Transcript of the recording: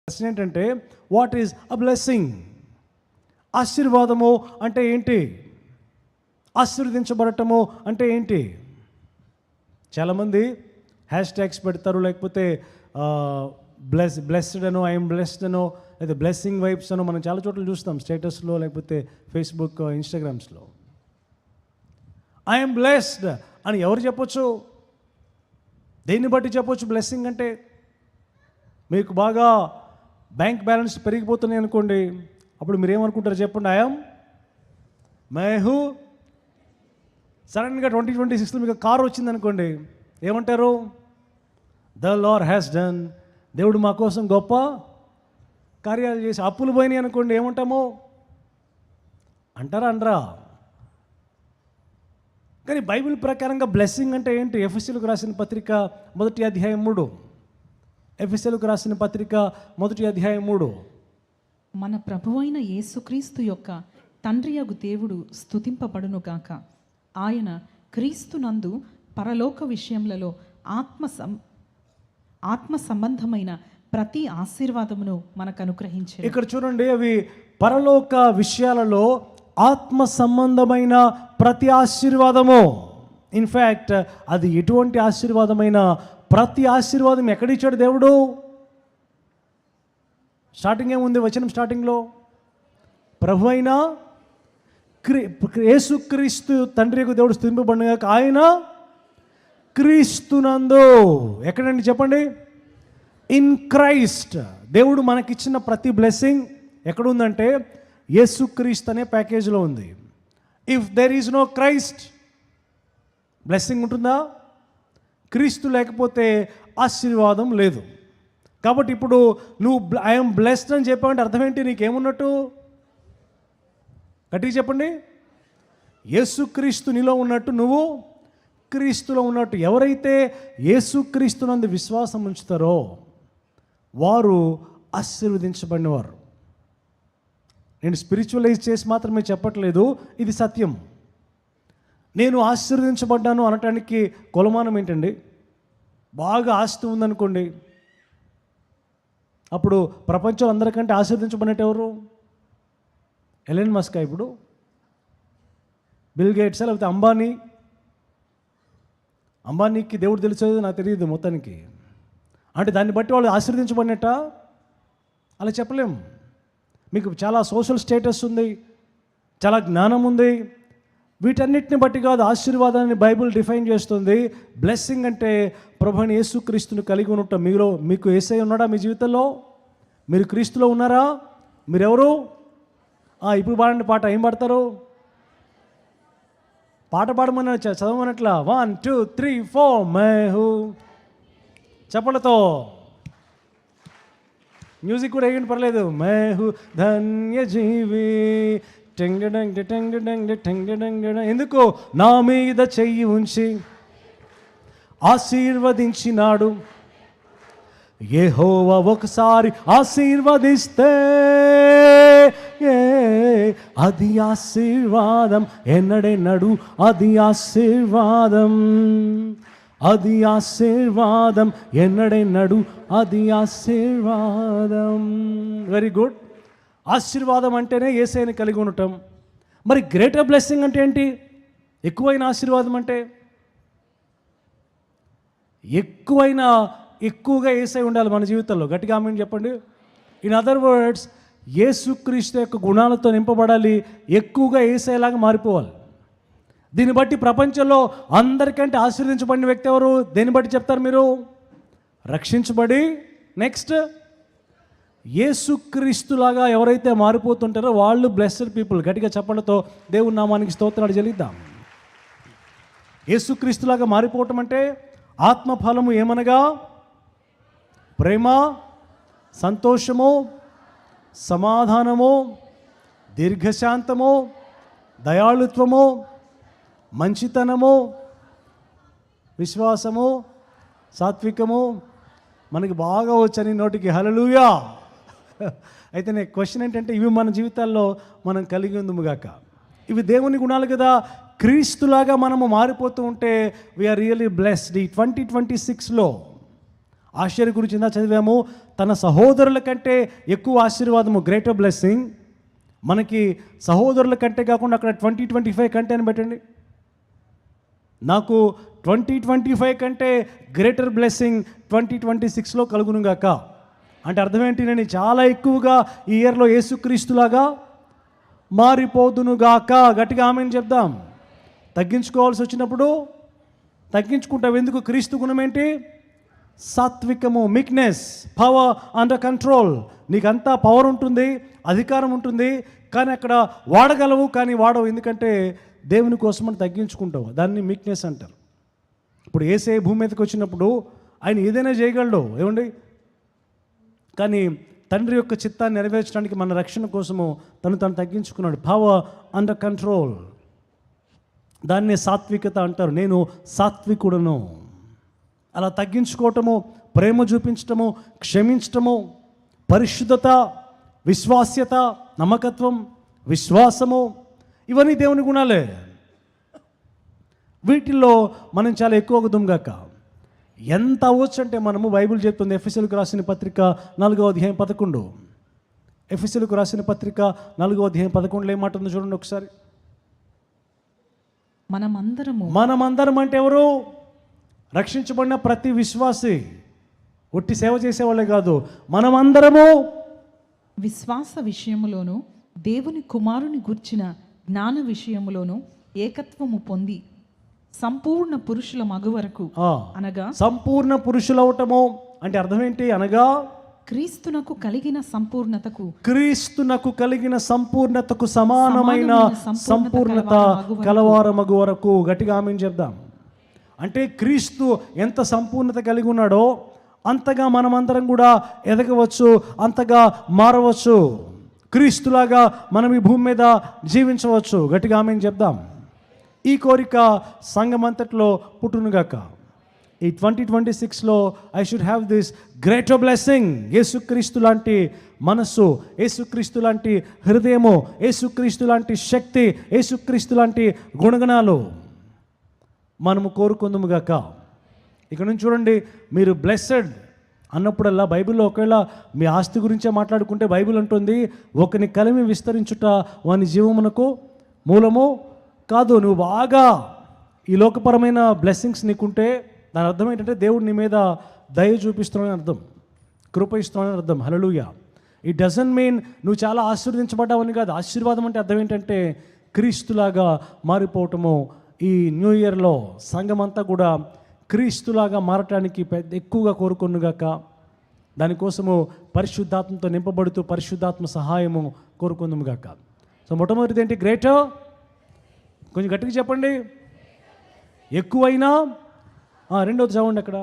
ప్రశ్న ఏంటంటే, what is a blessing? ఆశీర్వాదము అంటే ఏంటి? ఆశీర్వదించబడటము అంటే ఏంటి? చాలామంది హ్యాష్ ట్యాగ్స్ పెడతారు, లేకపోతే బ్లెస్డ్ అనో, ఐఎమ్ బ్లెస్డ్ అనో, లేదా బ్లెస్సింగ్ వైబ్స్ అనో మనం చాలా చోట్ల చూస్తాం, స్టేటస్లో లేకపోతే ఫేస్బుక్, ఇన్స్టాగ్రామ్స్లో. ఐఎమ్ బ్లెస్డ్ అని ఎవరు చెప్పొచ్చు? దేన్ని బట్టి చెప్పొచ్చు బ్లెస్సింగ్ అంటే? మీకు బాగా బ్యాంక్ బ్యాలెన్స్ పెరిగిపోతున్నాయి అనుకోండి, అప్పుడు మీరు ఏమనుకుంటారు చెప్పండి? మేహు సడన్గా 2026లో మీకు కారు వచ్చింది అనుకోండి, ఏమంటారు? ద లార్డ్ హ్యాస్ డన్, దేవుడు మా కోసం గొప్ప కార్యాలు చేసి. అప్పులు పోయినాయి అనుకోండి, ఏమంటాము? అంటారా అనరా? కానీ బైబిల్ ప్రకారంగా బ్లెస్సింగ్ అంటే ఏంటి? ఎఫెసీయులకు రాసిన పత్రిక 1:3. ఎఫెసీయులకు రాసిన పత్రిక 1:3. మన ప్రభువైన యేసుక్రీస్తు యొక్క తండ్రియగు దేవుడు స్తుతింపబడును గాక. ఆయన క్రీస్తునందు పరలోక విషయములలో ఆత్మ సంబంధమైన ప్రతి ఆశీర్వాదమును మనకు అనుగ్రహించారు. ఇక్కడ చూడండి, అవి పరలోక విషయాలలో ఆత్మ సంబంధమైన ప్రతి ఆశీర్వాదము. ఇన్ఫ్యాక్ట్ అది ఎటువంటి ఆశీర్వాదమైన ప్రతి ఆశీర్వాదం ఎక్కడిచ్చాడు దేవుడు? స్టార్టింగ్ ఏముంది? వచనం స్టార్టింగ్లో ప్రభు అయిన యేసుక్రీస్తు తండ్రికి దేవుడు స్తుతింపబడును గాక. ఆయన క్రీస్తునందు, ఎక్కడండి చెప్పండి? In Christ. దేవుడు మనకిచ్చిన ప్రతి బ్లెస్సింగ్ ఎక్కడుందంటే యేసుక్రీస్తు అనే ప్యాకేజ్లో ఉంది. If there is no Christ, blessing ఉంటుందా? క్రీస్తు లేకపోతే ఆశీర్వాదం లేదు. కాబట్టి ఇప్పుడు నువ్వు ఐఎమ్ బ్లెస్డ్ అని చెప్పావంటే అర్థం ఏంటి? నీకేమున్నట్టు? గట్టిగా చెప్పండి. యేసుక్రీస్తు నీలో ఉన్నట్టు, నువ్వు క్రీస్తులో ఉన్నట్టు. ఎవరైతే యేసుక్రీస్తునందు విశ్వాసం ఉంచుతారో వారు ఆశీర్వదించబడినవారు. నేను స్పిరిచువలైజ్ చేసి మాత్రమే చెప్పట్లేదు, ఇది సత్యం. నేను ఆశీర్వదించబడ్డాను అనటానికి కొలమానం ఏంటండి? బాగా ఆస్తి ఉందనుకోండి, అప్పుడు ప్రపంచంలో అందరికంటే ఆశీర్వదించబడినట్టు ఎవరు? ఎలన్ మస్క్, ఇప్పుడు బిల్ గేట్స్, లేకపోతే అంబానీకి దేవుడు తెలిసేది నాకు తెలియదు మొత్తానికి. అంటే దాన్ని బట్టి వాళ్ళు ఆశీర్వదించబడినట్ట? అలా చెప్పలేం. మీకు చాలా సోషల్ స్టేటస్ ఉంది, చాలా జ్ఞానం ఉంది, వీటన్నిటిని బట్టి కాదు ఆశీర్వాదాన్ని బైబిల్ డిఫైన్ చేస్తుంది. బ్లెస్సింగ్ అంటే ప్రభువైన యేసుక్రీస్తుని కలిగి ఉండటం. మీకు యేసయ్య ఉన్నాడా మీ జీవితంలో? మీరు క్రీస్తులో ఉన్నారా? మీరెవరు? ఇప్పుడు పాడండి పాట. ఏం పాడతారు? పాట పాడమని చదవమనట్లా. 1 2 3 4 మేహు చెప్పలతో మ్యూజిక్ కూడా వేయండి, పర్లేదు. మేహు ధన్య జీవి టెంగడంగ టెంగడంగ టెంగడంగ. ఎందుకు? నా మీద చెయ్యి ఉంచి ఆశీర్వదించినాడు యెహోవా. ఒకసారి ఆశీర్వదిస్తే అది ఆశీర్వాదం, ఎన్నడెన్నడు అది ఆశీర్వాదం, అది ఆశీర్వాదం, ఎన్నడెన్నడు అది ఆశీర్వాదం. Very good. ఆశీర్వాదం అంటేనే యేసయ్యని కలిగి ఉండటం. మరి గ్రేటర్ బ్లెస్సింగ్ అంటే ఏంటి? ఎక్కువైన ఆశీర్వాదం అంటే ఎక్కువగా యేసయ్య ఉండాలి మన జీవితంలో. గట్టిగా ఆమేన్ చెప్పండి. ఇన్ అదర్ వర్డ్స్, యేసుక్రీస్తు యొక్క గుణాలతో నింపబడాలి, ఎక్కువగా యేసయ్యలాగా మారిపోవాలి. దీన్ని బట్టి ప్రపంచంలో అందరికంటే ఆశీర్వదించబడిన వ్యక్తి ఎవరు? దేన్ని బట్టి చెప్తారు మీరు? రక్షించబడి నెక్స్ట్ యేసుక్రీస్తులాగా ఎవరైతే మారిపోతుంటారో వాళ్ళు బ్లెస్డ్ పీపుల్. గట్టిగా చెప్పడంతో దేవుని నామానికి స్తోత్రాలు చెల్లిద్దాం. యేసుక్రీస్తులాగా మారిపోవటం అంటే ఆత్మఫలము ఏమనగా ప్రేమ, సంతోషము, సమాధానము, దీర్ఘశాంతము, దయాళుత్వము, మంచితనము, విశ్వాసము, సాత్వికము. మనకి బాగా వచ్చని నోటికి హల్లెలూయా. అయితే నేను క్వశ్చన్ ఏంటంటే, ఇవి మన జీవితాల్లో మనం కలిగి ఉందుముగాక. ఇవి దేవుని గుణాలు కదా. క్రీస్తులాగా మనము మారిపోతూ ఉంటే వీఆర్ రియల్లీ బ్లెస్డ్. ఈ 2026లో ఆశ్చర్య గురించి ఇందా చదివాము, తన సహోదరుల కంటే ఎక్కువ ఆశీర్వాదము, గ్రేటర్ బ్లెస్సింగ్. మనకి సహోదరుల కంటే కాకుండా అక్కడ 2025 కంటే అని పెట్టండి. నాకు 2025 కంటే గ్రేటర్ బ్లెస్సింగ్ 2026లో కలుగునుగాక. అంటే అర్థం ఏంటి? నేను చాలా ఎక్కువగా ఈ ఇయర్లో యేసుక్రీస్తులాగా మారిపోదునుగాక. గట్టిగా ఆమెను చెప్దాం. తగ్గించుకోవాల్సి వచ్చినప్పుడు తగ్గించుకుంటావు. ఎందుకు? క్రీస్తు గుణం ఏంటి? సాత్వికము, మీక్నెస్, పవర్ అండర్ కంట్రోల్. నీకంతా పవర్ ఉంటుంది, అధికారం ఉంటుంది, కానీ అక్కడ వాడగలవు, కానీ వాడవు. ఎందుకంటే దేవుని కోసం అని తగ్గించుకుంటావు. దాన్ని మీక్నెస్ అంటారు. ఇప్పుడు యేసే భూమి మీదకి వచ్చినప్పుడు ఆయన ఏదైనా చేయగలడు, ఏమండి? కానీ తండ్రి యొక్క చిత్తాన్ని నెరవేర్చడానికి, మన రక్షణ కోసము తను తగ్గించుకున్నాడు. Power under control. దాన్నే సాత్వికత అంటారు. నేను సాత్వికుడను. అలా తగ్గించుకోవటము, ప్రేమ చూపించటము, క్షమించటము, పరిశుద్ధత, విశ్వాస్యత, నమ్మకత్వం, విశ్వాసము, ఇవన్నీ దేవుని గుణాలే. వీటిల్లో మనం చాలా ఎక్కువగా దుమ్గాక. ఎంత అవ్వచ్చు అంటే మనము, బైబిల్ చెప్తుంది ఎఫెసీయులకు రాసిన పత్రిక 4:11. ఎఫెసీయులకు రాసిన పత్రిక 4:11 ఏమాటుందో చూడండి ఒకసారి. మనమందరం అంటే ఎవరు? రక్షించబడిన ప్రతి విశ్వాసి, ఒట్టి సేవ చేసేవాళ్ళే కాదు. మనమందరము విశ్వాస విషయములోను దేవుని కుమారుని గూర్చిన జ్ఞాన విషయములోను ఏకత్వము పొంది సంపూర్ణ పురుషుల మగు వరకు, అనగా సంపూర్ణ పురుషులవటము అంటే అర్థం ఏంటి? అనగా క్రీస్తునకు కలిగిన సంపూర్ణతకు సమానమైన సంపూర్ణత కలవారమగు వరకు. గట్టిగా ఆమేన్ చెప్దాం. అంటే క్రీస్తు ఎంత సంపూర్ణత కలిగి ఉన్నాడో అంతగా మనమందరం కూడా ఎదగవచ్చు, అంతగా మారవచ్చు. క్రీస్తులాగా మనం ఈ భూమి మీద జీవించవచ్చు. గట్టిగా ఆమేన్ చెప్దాం. ఈ కోరిక సంఘమంతట్లో పుట్టునుగాక. ఈ 2026లో I should have this greater blessing. యేసుక్రీస్తు లాంటి మనస్సు, యేసుక్రీస్తు లాంటి హృదయము, యేసుక్రీస్తు లాంటి శక్తి, యేసుక్రీస్తు లాంటి గుణగణాలు మనము కోరుకుందుముగాక. ఇక్కడ నుంచి చూడండి, మీరు బ్లెస్సెడ్ అన్నప్పుడల్లా బైబిల్లో ఒకవేళ మీ ఆస్తి గురించే మాట్లాడుకుంటే బైబిల్ అంటుంది, ఒకని కలిమి విస్తరించుట వాని జీవమునకు మూలము కాదు. నువ్వు బాగా ఈ లోకపరమైన బ్లెస్సింగ్స్ నీకుంటే దాని అర్థం ఏంటంటే దేవుడు నీ మీద దయ చూపిస్తున్నాడని అర్థం, కృప ఇస్తున్నాడని అర్థం. హల్లెలూయా. ఇట్ డజంట్ మీన్ నువ్వు చాలా ఆశీర్వదించబడ్డావని కాదు. ఆశీర్వాదం అంటే అర్థం ఏంటంటే క్రీస్తులాగా మారిపోవటము. ఈ న్యూ ఇయర్లో సంఘమంతా కూడా క్రీస్తులాగా మారటానికి ఎక్కువగా కోరుకొనుగాక. దానికోసము పరిశుద్ధాత్మతో నింపబడుతూ పరిశుద్ధాత్మ సహాయము కోరుకుందుముగాక. సో మొట్టమొదటిది ఏంటి? గ్రేటర్. కొంచెం గట్టిగా చెప్పండి. ఎక్కువైనా. రెండోది చదవండి అక్కడ.